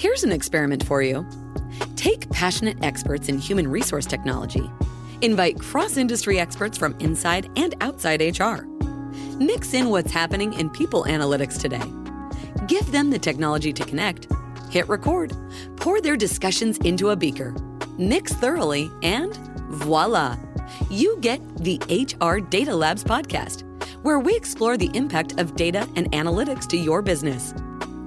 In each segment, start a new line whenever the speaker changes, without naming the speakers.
Here's an experiment for you. Take passionate experts in human resource technology. Invite cross-industry experts from inside and outside HR. Mix in what's happening in people analytics today. Give them the technology to connect. Hit record. Pour their discussions into a beaker. Mix thoroughly, and voila! You get the HR Data Labs podcast, where we explore the impact of data and analytics to your business.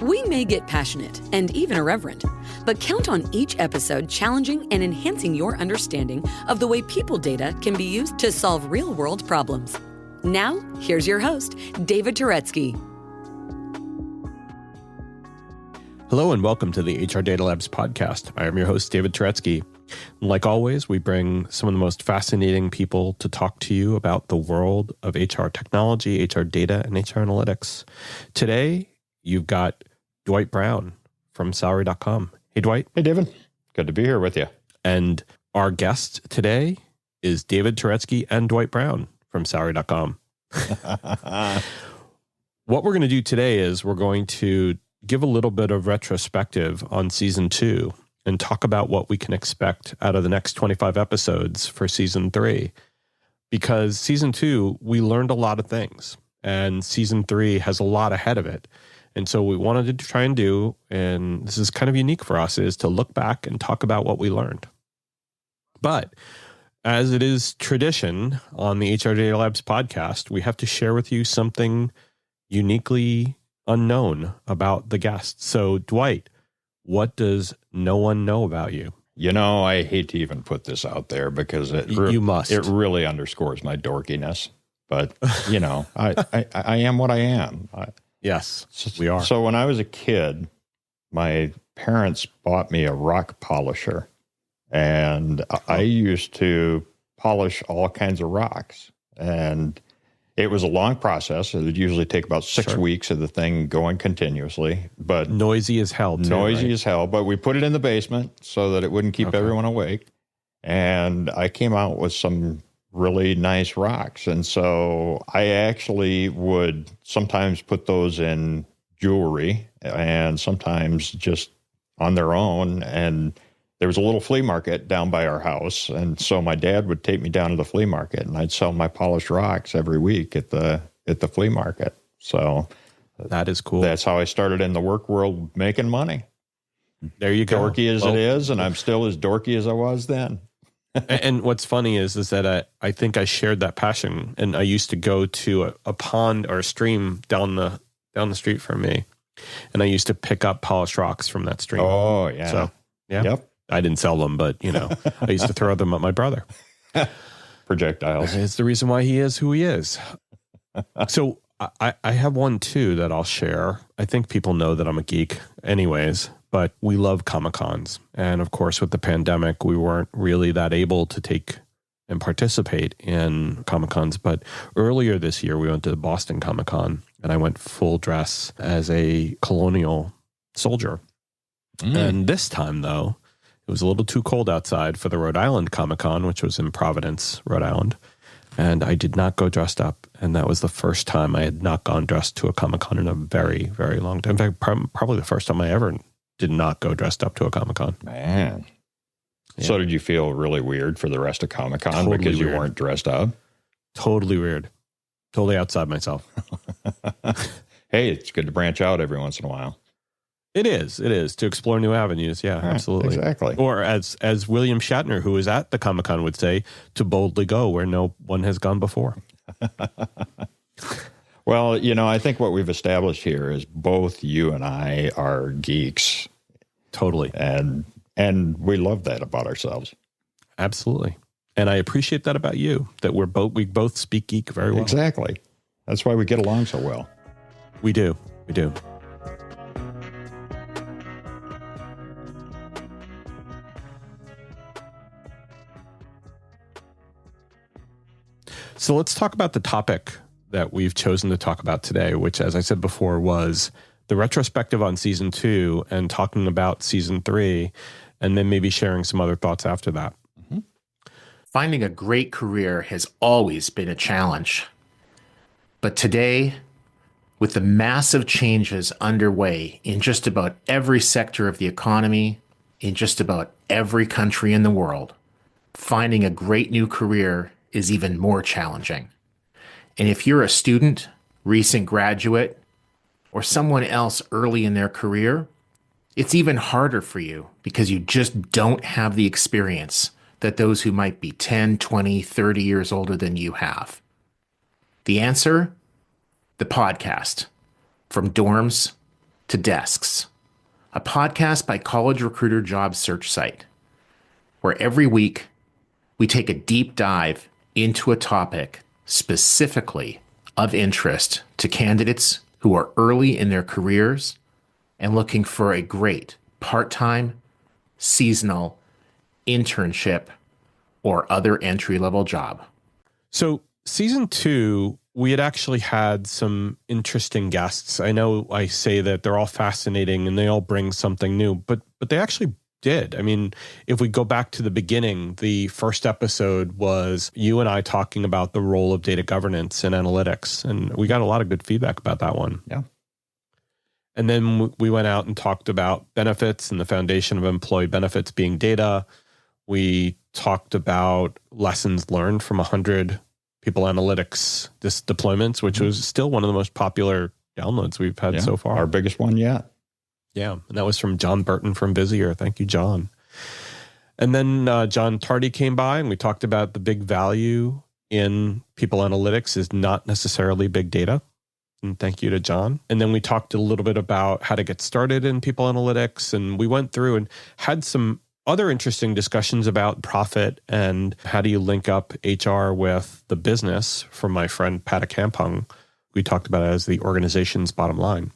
We may get passionate and even irreverent, but count on each episode challenging and enhancing your understanding of the way people data can be used to solve real-world problems. Now, here's your host, David Turetsky.
Hello and welcome to the HR Data Labs podcast. I am your host, David Turetsky. Like always, we bring some of the most fascinating people to talk to you about the world of HR technology, HR data, and HR analytics. Today, you've got Dwight Brown from Salary.com. Hey, Dwight.
Hey, David. Good to be here with you.
And our guest today is David Turetsky and Dwight Brown from Salary.com. What we're going to do today is we're going to give a little bit of retrospective on season 2 and talk about what we can expect out of the next 25 episodes for season 3. Because season 2, we learned a lot of things, and season 3 has a lot ahead of it. And so we wanted to try and do, and this is kind of unique for us, is to look back and talk about what we learned. But as it is tradition on the HR Data Labs podcast, we have to share with you something uniquely unknown about the guests. So Dwight, what does no one know about you?
You know, I hate to even put this out there because
you must.
It really underscores my dorkiness. But, you know, I am what I am.
Yes, we are.
So when I was a kid, my parents bought me a rock polisher, and I used to polish all kinds of rocks. And it was a long process. It would usually take about 6 weeks of the thing going continuously. But
noisy as hell, too.
Noisy as hell. But we put it in the basement so that it wouldn't keep everyone awake. And I came out with some really nice rocks. And so I actually would sometimes put those in jewelry and sometimes just on their own. And there was a little flea market down by our house. And so my dad would take me down to the flea market, and I'd sell my polished rocks every week at the flea market. So
that is cool.
That's how I started in the work world making money.
There you go.
Dorky as it is, and I'm still as dorky as I was then.
And what's funny is that I think I shared that passion, and I used to go to a pond or a stream down the street from me, and I used to pick up polished rocks from that stream.
Oh, yeah.
So, yeah.
Yep.
I didn't sell them, but, you know, I used to throw them at my brother.
Projectiles.
It's the reason why he is who he is. So I have one, too, that I'll share. I think people know that I'm a geek anyways, but we love Comic-Cons. And, of course, with the pandemic, we weren't really that able to take and participate in Comic-Cons. But earlier this year, we went to the Boston Comic-Con, and I went full dress as a colonial soldier. And this time, though, it was a little too cold outside for the Rhode Island Comic-Con, which was in Providence, Rhode Island. And I did not go dressed up. And that was the first time I had not gone dressed to a Comic-Con in a very, very long time. In fact, probably the first time I ever did not go dressed up to a Comic-Con.
Man. Yeah. So did you feel really weird for the rest of Comic-Con because you weren't dressed up?
Totally weird. Totally outside myself.
Hey, it's good to branch out every once in a while.
It is to explore new avenues. Yeah, absolutely.
Exactly.
Or as William Shatner, who was at the Comic-Con, would say, to boldly go where no one has gone before.
Well, you know, I think what we've established here is both you and I are geeks.
Totally.
And we love that about ourselves.
Absolutely. And I appreciate that about you, that we both speak geek very well.
Exactly. That's why we get along so well.
We do. So let's talk about the topic that we've chosen to talk about today, which, as I said before, was the retrospective on season 2 and talking about season 3, and then maybe sharing some other thoughts after that.
Mm-hmm. Finding a great career has always been a challenge. But today, With the massive changes underway in just about every sector of the economy, in just about every country in the world, finding a great new career is even more challenging. And if you're a student, recent graduate, or someone else early in their career, it's even harder for you because you just don't have the experience that those who might be 10, 20, 30 years older than you have. The answer? The podcast. From dorms to desks. A podcast by College Recruiter job search site, where every week we take a deep dive into a topic specifically of interest to candidates who are early in their careers and looking for a great part-time, seasonal, internship, or other entry-level job.
So season 2, we had actually had some interesting guests. I know I say that they're all fascinating and they all bring something new, but they actually did. I mean, if we go back to the beginning, the first episode was you and I talking about the role of data governance and analytics, and we got a lot of good feedback about that one.
Yeah.
And then we went out and talked about benefits and the foundation of employee benefits being data. We talked about lessons learned from 100 people analytics deployments, which was still one of the most popular downloads we've had so far.
Our biggest one yet.
Yeah. And that was from John Burton from Busier. Thank you, John. And then John Tardy came by and we talked about the big value in people analytics is not necessarily big data. And thank you to John. And then we talked a little bit about how to get started in people analytics. And we went through and had some other interesting discussions about profit and how do you link up HR with the business from my friend Pat Akampung. We talked about it as the organization's bottom line.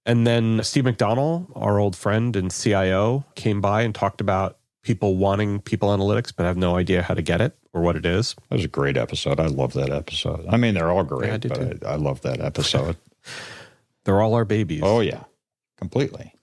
And then Steve McDonnell, our old friend and CIO, came by and talked about people wanting people analytics but have no idea how to get it or what it is.
That was a great episode. I love that episode. I mean, they're all great, but I love that episode.
They're all our babies.
Oh, yeah. Completely.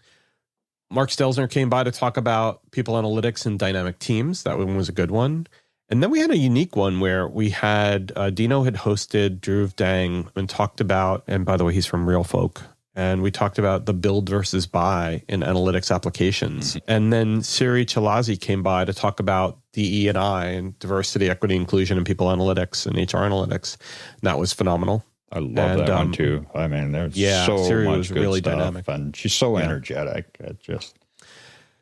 Mark Stelzner came by to talk about people analytics and dynamic teams. That one was a good one. And then we had a unique one where we had Dino had hosted Dhruv Dang and talked about, and by the way, he's from Real Folk. And we talked about the build versus buy in analytics applications. Mm-hmm. And then Siri Chalazi came by to talk about DE&I and diversity, equity, inclusion in people analytics and HR analytics. And that was phenomenal.
I love that one too. I mean, there's so
Siri
much
was
good
really
stuff,
dynamic.
and she's so energetic.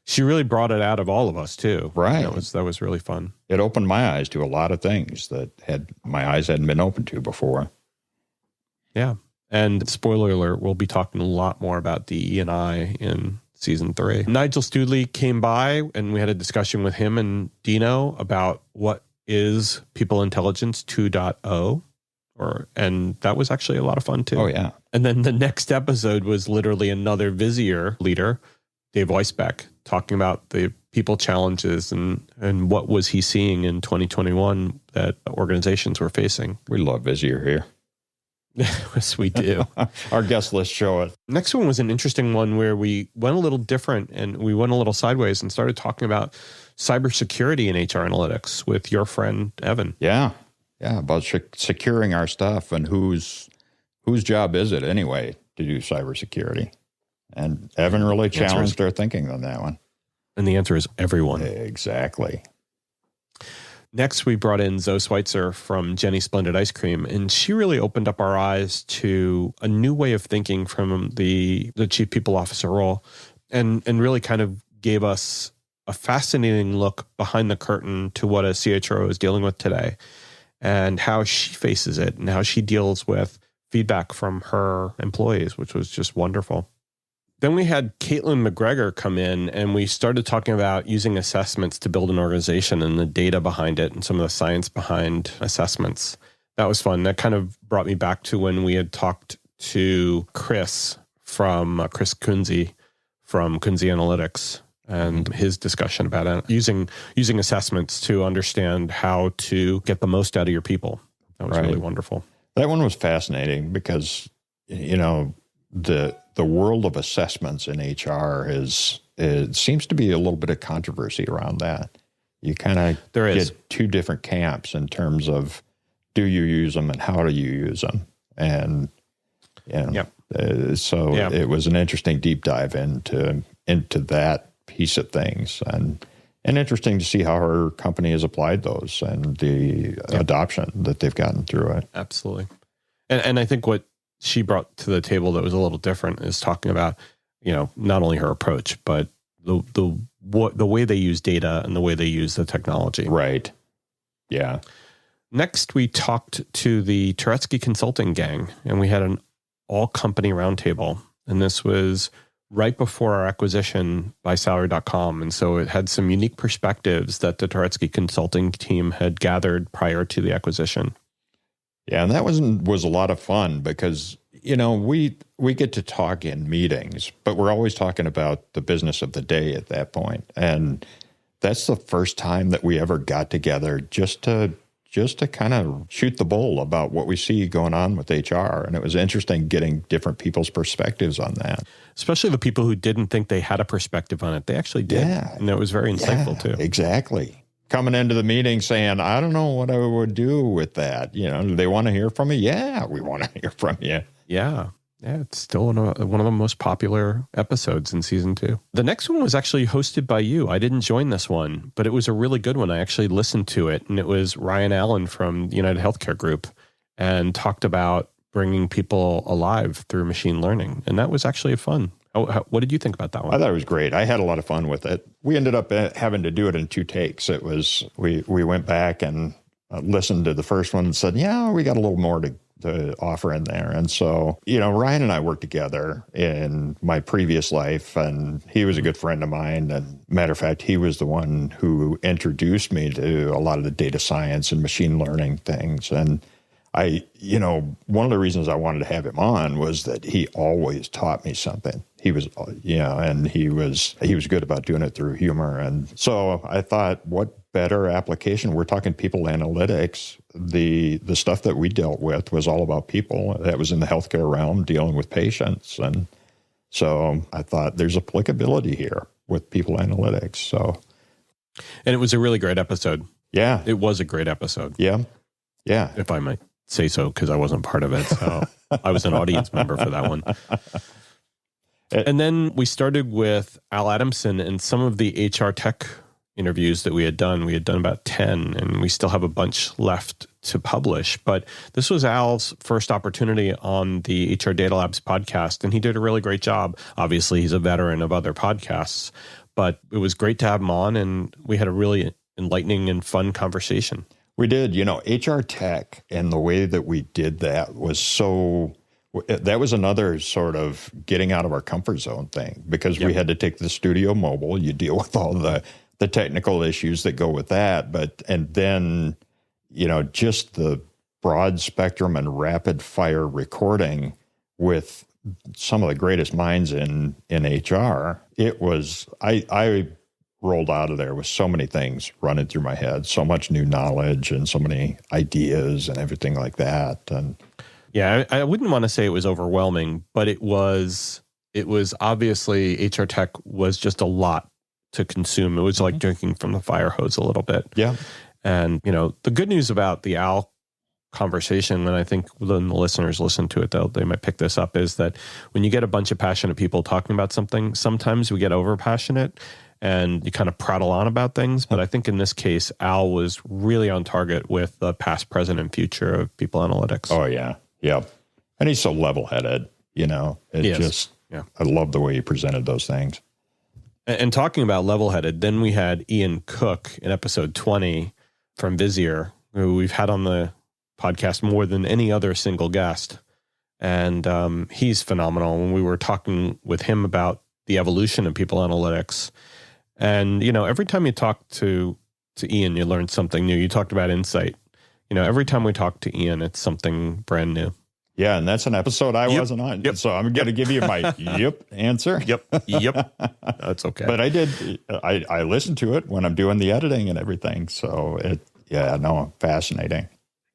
She really brought it out of all of us too.
Right.
That was really fun.
It opened my eyes to a lot of things that my eyes hadn't been open to before.
Yeah. And spoiler alert, we'll be talking a lot more about DE&I in season 3. Nigel Studley came by and we had a discussion with him and Dino about what is People Intelligence 2.0. And that was actually a lot of fun too.
Oh, yeah.
And then the next episode was literally another Visier leader, Dave Weisbeck, talking about the people challenges and what was he seeing in 2021 that organizations were facing.
We love Visier here.
Yes, we do.
Our guest list show it.
Next one was an interesting one where we went a little different and we went a little sideways and started talking about cybersecurity in HR analytics with your friend, Evan.
Yeah. Yeah, about securing our stuff and whose job is it anyway to do cybersecurity. And Evan really challenged our thinking on that one.
And the answer is everyone.
Exactly.
Next, we brought in Zoe Schweitzer from Jenny Splendid Ice Cream, and she really opened up our eyes to a new way of thinking from the chief people officer role and really kind of gave us a fascinating look behind the curtain to what a CHRO is dealing with today and how she faces it and how she deals with feedback from her employees, which was just wonderful. Then we had Caitlin McGregor come in and we started talking about using assessments to build an organization and the data behind it and some of the science behind assessments. That was fun. That kind of brought me back to when we had talked to Chris Kunze from Kunze Analytics and his discussion about using assessments to understand how to get the most out of your people. That was really wonderful.
That one was fascinating because, the world of assessments in HR it seems to be a little bit of controversy around that. You kind of get two different camps in terms of do you use them and how do you use them. And So it was an interesting deep dive into that piece of things, and interesting to see how her company has applied those and the adoption that they've gotten through it.
Absolutely. And I think what she brought to the table that was a little different is talking about, not only her approach, but the way they use data and the way they use the technology.
Right. Yeah.
Next, we talked to the Turetsky consulting gang, and we had an all-company roundtable. And this was right before our acquisition by Salary.com. And so it had some unique perspectives that the Turetsky consulting team had gathered prior to the acquisition.
Yeah, and that was a lot of fun because, we get to talk in meetings, but we're always talking about the business of the day at that point. And that's the first time that we ever got together just to kind of shoot the bull about what we see going on with HR. And it was interesting getting different people's perspectives on that.
Especially the people who didn't think they had a perspective on it. They actually did. Yeah. And it was very insightful too.
Exactly. Coming into the meeting saying, I don't know what I would do with that. Do they want to hear from me? Yeah, we want to hear from you.
Yeah. Yeah, it's still one of the most popular episodes in season 2. The next one was actually hosted by you. I didn't join this one, but it was a really good one. I actually listened to it, and it was Ryan Allen from the United Healthcare Group and talked about bringing people alive through machine learning. And that was actually fun. What did you think about that one?
I thought it was great. I had a lot of fun with it. We ended up having to do it in 2 takes. It was, we went back and listened to the first one and said, we got a little more to offer in there. And so, Ryan and I worked together in my previous life, and he was a good friend of mine. And matter of fact, he was the one who introduced me to a lot of the data science and machine learning things. And one of the reasons I wanted to have him on was that he always taught me something. He was, and he was good about doing it through humor. And so I thought, what better application? We're talking people analytics. The stuff that we dealt with was all about people. That was in the healthcare realm, dealing with patients. And so I thought there's applicability here with people analytics. So,
and it was a really great episode.
Yeah.
It was a great episode.
Yeah. Yeah.
If I might say so, because I wasn't part of it. So I was an audience member for that one. And then we started with Al Adamson and some of the HR tech interviews that we had done. We had done about 10, and we still have a bunch left to publish. But this was Al's first opportunity on the HR Data Labs podcast, and he did a really great job. Obviously, he's a veteran of other podcasts, but it was great to have him on, and we had a really enlightening and fun conversation.
We did. HR tech and the way that we did that was that was another sort of getting out of our comfort zone thing, because we had to take the studio mobile. You deal with all the technical issues that go with that. And then, just the broad spectrum and rapid fire recording with some of the greatest minds in HR. It was, I rolled out of there with so many things running through my head, so much new knowledge and so many ideas and everything like that. And
yeah, I wouldn't want to say it was overwhelming, but it was obviously HR tech was just a lot to consume. It was like drinking from the fire hose a little bit.
Yeah.
And, the good news about the Al conversation, and I think when the listeners listen to it, they might pick this up, is that when you get a bunch of passionate people talking about something, sometimes we get over passionate and you kind of prattle on about things. But I think in this case, Al was really on target with the past, present, and future of people analytics.
Oh, yeah. Yeah. And he's so level-headed, I love the way he presented those things.
And talking about level-headed, then we had Ian Cook in episode 20 from Vizier, who we've had on the podcast more than any other single guest. And he's phenomenal. When we were talking with him about the evolution of people analytics, and, every time you talk to Ian, you learn something new. You talked about insight. Every time we talk to Ian, it's something brand new.
Yeah, and that's an episode I wasn't on. Yep. So I'm going to give you my answer.
Yep. That's okay.
But I listen to it when I'm doing the editing and everything. So fascinating.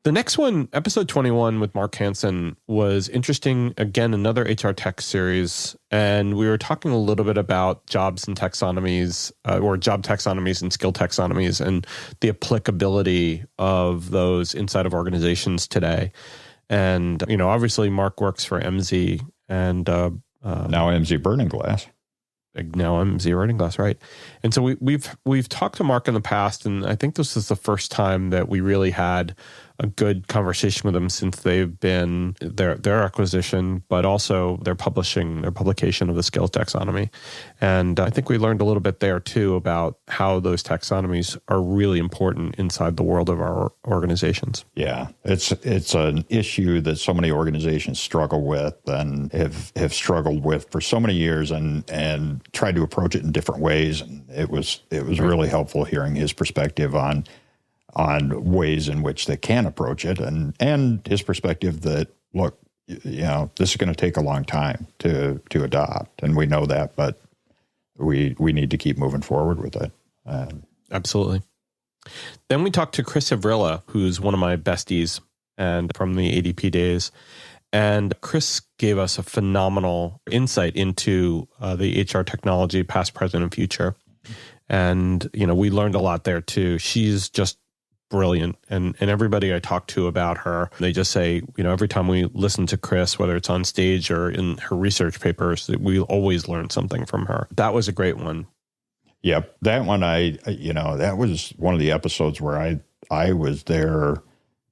The next one, episode 21 with Mark Hansen, was interesting. Again, another HR tech series. And we were talking a little bit about jobs and taxonomies, or job taxonomies and skill taxonomies, and the applicability of those inside of organizations today. And, obviously Mark works for MZ and
now MZ Burning Glass.
Now MZ Burning Glass, right? And so we've talked to Mark in the past, and I think this is the first time that we really had a good conversation with them since they've been their acquisition, but also their publication of the skills taxonomy. And I think we learned a little bit there too about how those taxonomies are really important inside the world of our organizations.
Yeah, it's an issue that so many organizations struggle with and have struggled with for so many years and tried to approach it in different ways. And it was really helpful hearing his perspective on ways in which they can approach it, and his perspective that, look, this is going to take a long time to adopt, and we know that, but we need to keep moving forward with it.
Absolutely. Then we talked to Chris Avrilla, who's one of my besties and from the ADP days. And Chris gave us a phenomenal insight into the HR technology, past, present, and future. And, we learned a lot there too. She's just brilliant. And everybody I talk to about her, they just say, every time we listen to Chris, whether it's on stage or in her research papers, we always learn something from her. That was a great one.
Yep. That one, that was one of the episodes where I was there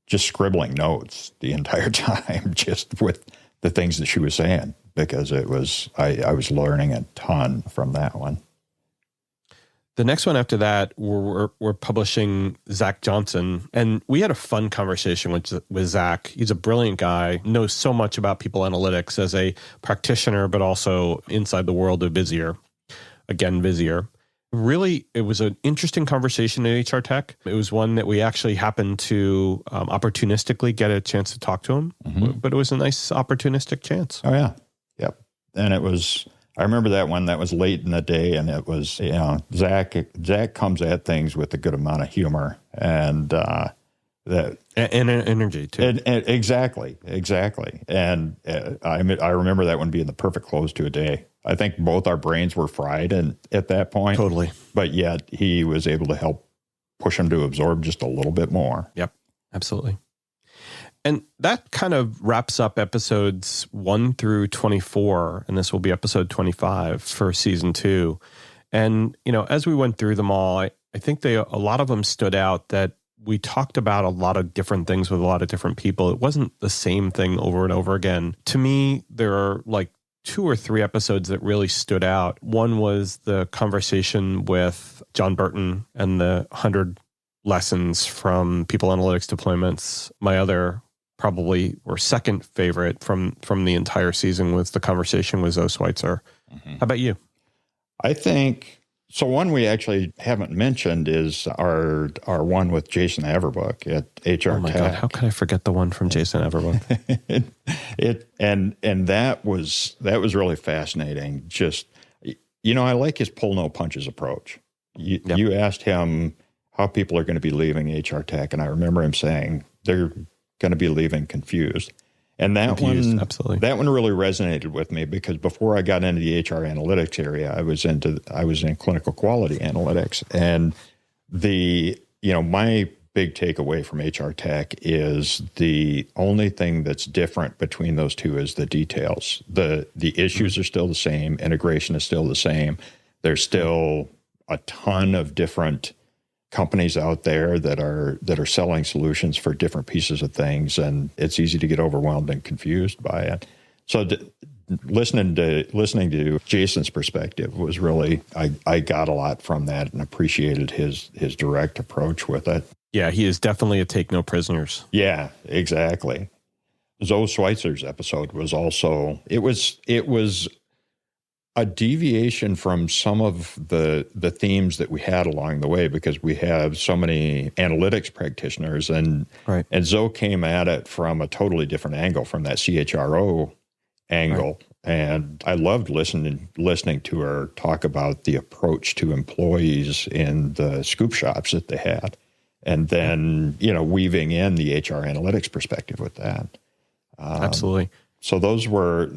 just scribbling notes the entire time, just with the things that she was saying, because I was learning a ton from that one.
The next one after that, we're publishing Zach Johnson, and we had a fun conversation with Zach. He's a brilliant guy, knows so much about people analytics as a practitioner, but also inside the world of Visier. Again, Visier. Really, it was an interesting conversation in HR Tech. It was one that we actually happened to opportunistically get a chance to talk to him, but it was a nice opportunistic chance.
Oh, yeah. Yep. And I remember that one. That was late in the day, and it was, Zach comes at things with a good amount of humor and
energy too.
And exactly. And I remember that one being the perfect close to a day. I think both our brains were fried at that point.
Totally.
But yet he was able to help push him to absorb just a little bit more.
Yep, absolutely. And that kind of wraps up episodes 1 through 24, and this will be episode 25 for season 2. And, as we went through them all, I think a lot of them stood out that we talked about a lot of different things with a lot of different people. It wasn't the same thing over and over again. To me, there are like 2 or 3 episodes that really stood out. One was the conversation with John Burton and the 100 lessons from people analytics deployments. My other probably or second favorite from the entire season was the conversation with Zoe Schweitzer. How about you?
I think so. One we actually haven't mentioned is our one with Jason Averbuck at HR
Oh my
Tech.
God, how could I forget the one from Jason Averbuck?
and that was really fascinating. Just I like his pull no punches approach. You asked him how people are going to be leaving HR Tech, and I remember him saying they're going to be leaving confused. And that one,
absolutely.
That one really resonated with me because before I got into the HR analytics area, I was in clinical quality analytics. And my big takeaway from HR Tech is the only thing that's different between those two is the details. The issues are still the same. Integration is still the same. There's still a ton of different companies out there that are selling solutions for different pieces of things, and it's easy to get overwhelmed and confused by it. So listening to Jason's perspective was really, I got a lot from that and appreciated his direct approach with it.
Yeah, he is definitely a take no prisoners.
Yeah, exactly. Zoe Schweitzer's episode was also, it was a deviation from some of the themes that we had along the way because we have so many analytics practitioners and Zoe came at it from a totally different angle, from that CHRO angle. Right. And I loved listening to her talk about the approach to employees in the scoop shops that they had. And then, weaving in the HR analytics perspective with that.
Absolutely.
So those were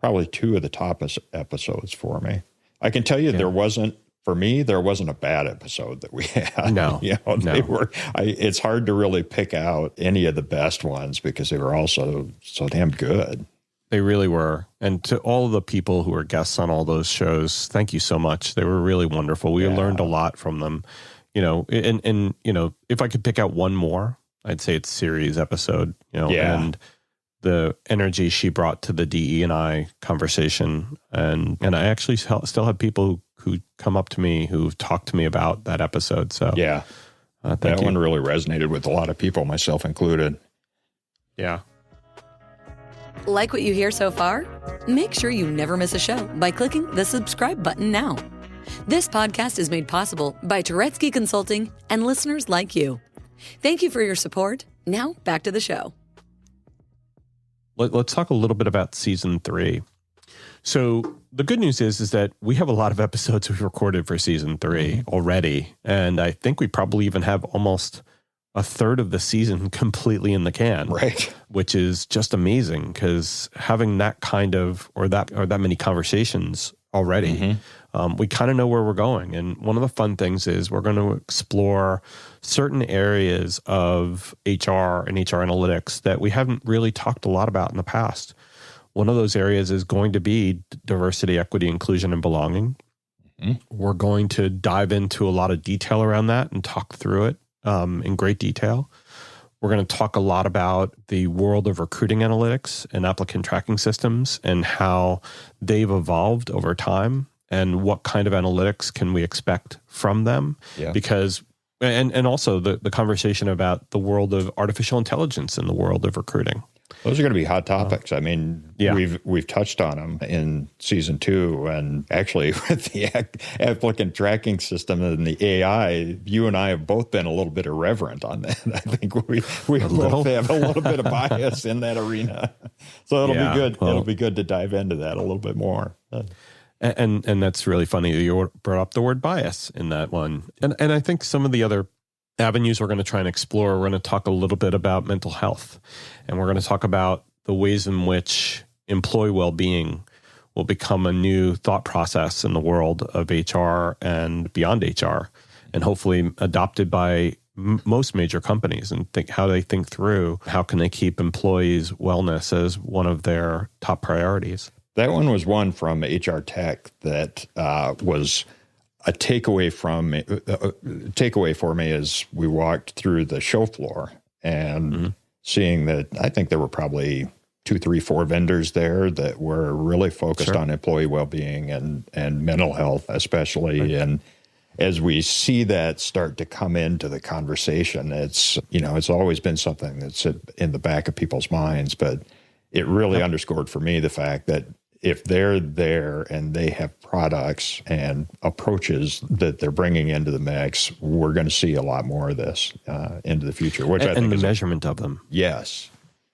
probably 2 of the top episodes for me. I can tell you there wasn't for me, there wasn't a bad episode that we had.
No,
They were. It's hard to really pick out any of the best ones because they were all so damn good.
They really were. And to all the people who were guests on all those shows, thank you so much. They were really wonderful. We learned a lot from them. And if I could pick out one more, I'd say it's Siri's episode, and the energy she brought to the DE&I conversation. And I actually still have people who come up to me who've talked to me about that episode. So that
one really resonated with a lot of people, myself included.
Yeah.
Like what you hear so far? Make sure you never miss a show by clicking the subscribe button now. This podcast is made possible by Turetsky Consulting and listeners like you. Thank you for your support. Now back to the show.
Let's talk a little bit about season 3. So the good news is that we have a lot of episodes we've recorded for season 3 already. And I think we probably even have almost a third of the season completely in the can,
right?
Which is just amazing because having that kind of, or that many conversations already, we kind of know where we're going. And one of the fun things is we're going to explore certain areas of HR and HR analytics that we haven't really talked a lot about in the past. One of those areas is going to be diversity, equity, inclusion, and belonging. We're going to dive into a lot of detail around that and talk through it in great detail. We're going to talk a lot about the world of recruiting analytics and applicant tracking systems and how they've evolved over time and what kind of analytics can we expect from them. Yeah. Because, and also the conversation about the world of artificial intelligence in the world of recruiting.
Those are going to be hot topics. I mean, we've touched on them in season 2, and actually with the applicant tracking system and the AI, you and I have both been a little bit irreverent on that. I think we both have a little bit of bias in that arena. So it'll be good. Well, it'll be good to dive into that a little bit more.
And that's really funny. You brought up the word bias in that one. And I think some of the other avenues we're going to try and explore, we're going to talk a little bit about mental health. And we're going to talk about the ways in which employee well-being will become a new thought process in the world of HR and beyond HR, and hopefully adopted by most major companies, and think how they think through how can they keep employees' wellness as one of their top priorities.
That one was one from HR Tech that was a takeaway for me as we walked through the show floor and seeing that I think there were probably 2, 3, 4 vendors there that were really focused on employee well-being and mental health, especially. Right. And as we see that start to come into the conversation, it's always been something that's in the back of people's minds, but it really underscored for me the fact that if they're there and they have products and approaches that they're bringing into the mix, we're going to see a lot more of this into the future. Which I think
the measurement of them.
Yes.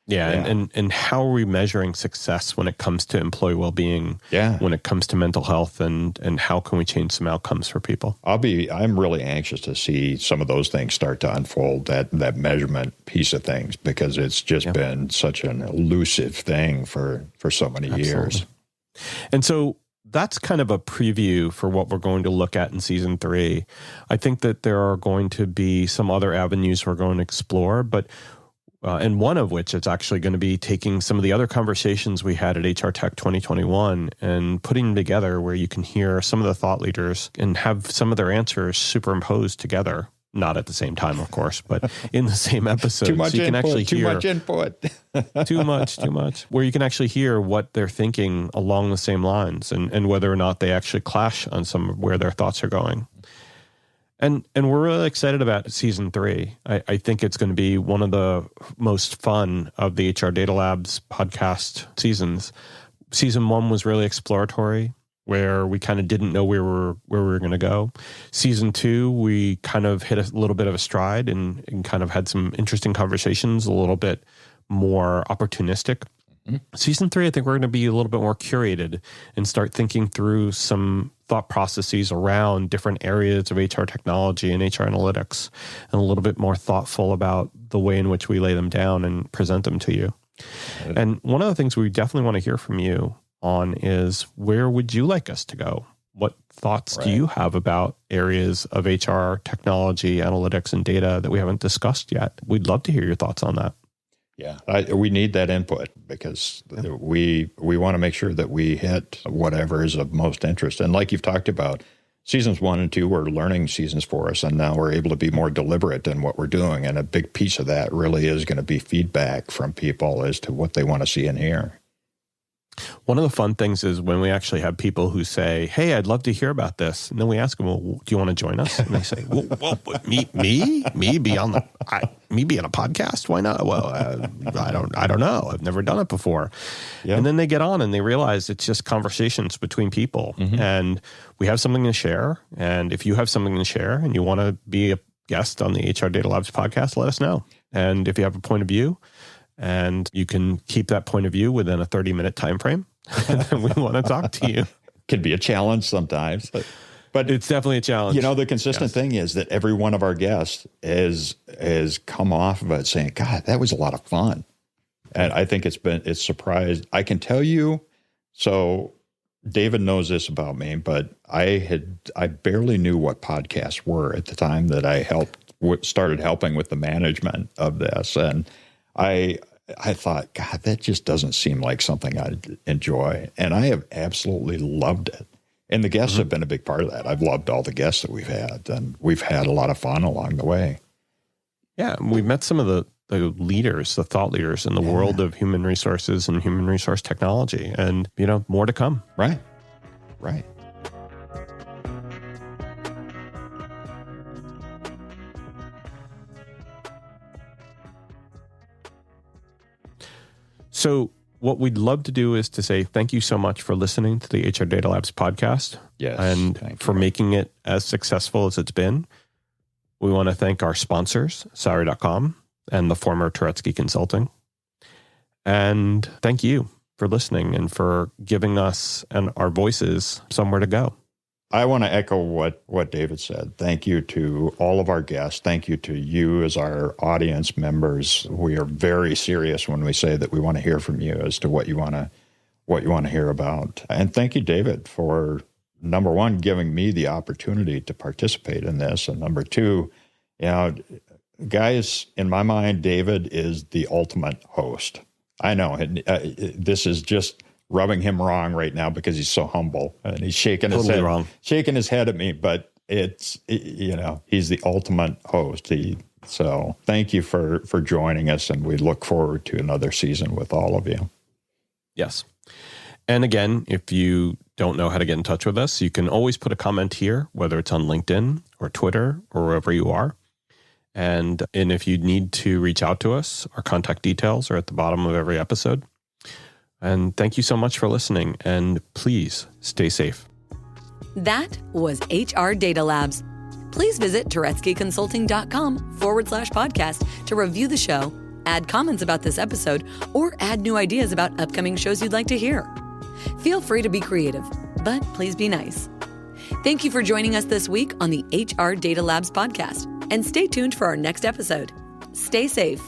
Yeah. And how are we measuring success when it comes to employee well-being? Yeah. When it comes to mental health, and how can we change some outcomes for people? I'm really anxious to see some of those things start to unfold, that measurement piece of things, because it's just been such an elusive thing for so many years. And so that's kind of a preview for what we're going to look at in season 3. I think that there are going to be some other avenues we're going to explore, but and one of which is actually going to be taking some of the other conversations we had at HR Tech 2021 and putting them together where you can hear some of the thought leaders and have some of their answers superimposed together. Not at the same time, of course, but in the same episode.
Too much
so you
input,
can actually
too
hear,
much input.
too much. Where you can actually hear what they're thinking along the same lines and whether or not they actually clash on some of where their thoughts are going. And we're really excited about season 3. I think it's going to be one of the most fun of the HR Data Labs podcast seasons. Season 1 was really exploratory, where we kind of didn't know where we were going to go. Season 2, we kind of hit a little bit of a stride and kind of had some interesting conversations, a little bit more opportunistic. Season 3, I think we're going to be a little bit more curated and start thinking through some thought processes around different areas of HR technology and HR analytics, and a little bit more thoughtful about the way in which we lay them down and present them to you. And one of the things we definitely want to hear from you on is, where would you like us to go what thoughts
Right.
do you have about areas of HR, technology, analytics, and data that we haven't discussed yet? We'd love to hear your thoughts on that.
Yeah, we need that input because we want to make sure that we hit whatever is of most interest. And like you've talked about, seasons 1 and 2 were learning seasons for us, and now we're able to be more deliberate in what we're doing. And a big piece of that really is going to be feedback from people as to what they want to see and hear.
One of the fun things is when we actually have people who say, "Hey, I'd love to hear about this," and then we ask them, "Well, do you want to join us?" And they say, "Well, me be on a podcast? Why not?" Well, I don't know. I've never done it before. Yep. And then they get on and they realize it's just conversations between people, and we have something to share. And if you have something to share and you want to be a guest on the HR Data Labs podcast, let us know. And if you have a point of view, and you can keep that point of view within a 30-minute time frame, and we want to talk to you.
Could be a challenge sometimes, but
it's definitely a challenge.
You know, the consistent thing is that every one of our guests has come off of it saying, "God, that was a lot of fun." And I think it's surprised. I can tell you, so David knows this about me, but I barely knew what podcasts were at the time that I started helping with the management of this. And I thought, God, that just doesn't seem like something I'd enjoy. And I have absolutely loved it. And the guests have been a big part of that. I've loved all the guests that we've had, and we've had a lot of fun along the way.
Yeah, we've met some of the leaders, the thought leaders in the world of human resources and human resource technology. And, more to come.
Right.
So what we'd love to do is to say thank you so much for listening to the HR Data Labs podcast.
Yes,
and for making it as successful as it's been. We want to thank our sponsors, Salary.com and the former Turetsky Consulting. And thank you for listening and for giving us and our voices somewhere to go.
I want to echo what David said. Thank you to all of our guests. Thank you to you as our audience members. We are very serious when we say that we want to hear from you as to what you want to hear about. And thank you, David, for number one, giving me the opportunity to participate in this, and number two, guys, in my mind, David is the ultimate host. I know this is just rubbing him wrong right now because he's so humble and he's shaking his head at me, but he's the ultimate host. So thank you for joining us, and we look forward to another season with all of you.
Yes. And again, if you don't know how to get in touch with us, you can always put a comment here, whether it's on LinkedIn or Twitter or wherever you are. And if you need to reach out to us, our contact details are at the bottom of every episode. And thank you so much for listening, and please stay safe.
That was HR Data Labs. Please visit turetskyconsulting.com/podcast to review the show, add comments about this episode, or add new ideas about upcoming shows you'd like to hear. Feel free to be creative, but please be nice. Thank you for joining us this week on the HR Data Labs podcast, and stay tuned for our next episode. Stay safe.